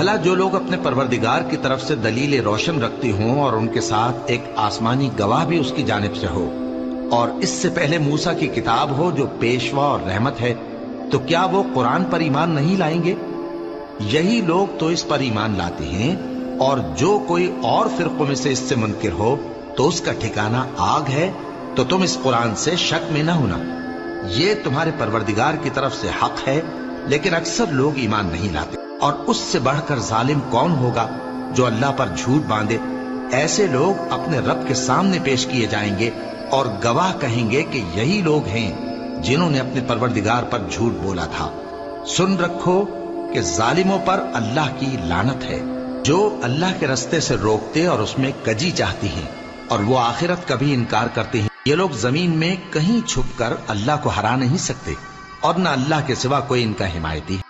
بھلا جو لوگ اپنے پروردگار کی طرف سے دلیل روشن رکھتی ہوں اور ان کے ساتھ ایک آسمانی گواہ بھی اس کی جانب سے ہو، اور اس سے پہلے موسیٰ کی کتاب ہو جو پیشوا اور رحمت ہے، تو کیا وہ قرآن پر ایمان نہیں لائیں گے؟ یہی لوگ تو اس پر ایمان لاتے ہیں، اور جو کوئی اور فرقوں میں سے اس سے منکر ہو تو اس کا ٹھکانہ آگ ہے۔ تو تم اس قرآن سے شک میں نہ ہونا، یہ تمہارے پروردگار کی طرف سے حق ہے، لیکن اکثر لوگ ایمان نہیں لاتے۔ اور اس سے بڑھ کر ظالم کون ہوگا جو اللہ پر جھوٹ باندھے؟ ایسے لوگ اپنے رب کے سامنے پیش کیے جائیں گے اور گواہ کہیں گے کہ یہی لوگ ہیں جنہوں نے اپنے پروردگار پر جھوٹ بولا تھا۔ سن رکھو کہ ظالموں پر اللہ کی لعنت ہے، جو اللہ کے رستے سے روکتے اور اس میں کجی چاہتی ہیں، اور وہ آخرت کا بھی انکار کرتے ہیں۔ یہ لوگ زمین میں کہیں چھپ کر اللہ کو ہرا نہیں سکتے، اور نہ اللہ کے سوا کوئی ان کا حمایتی ہے۔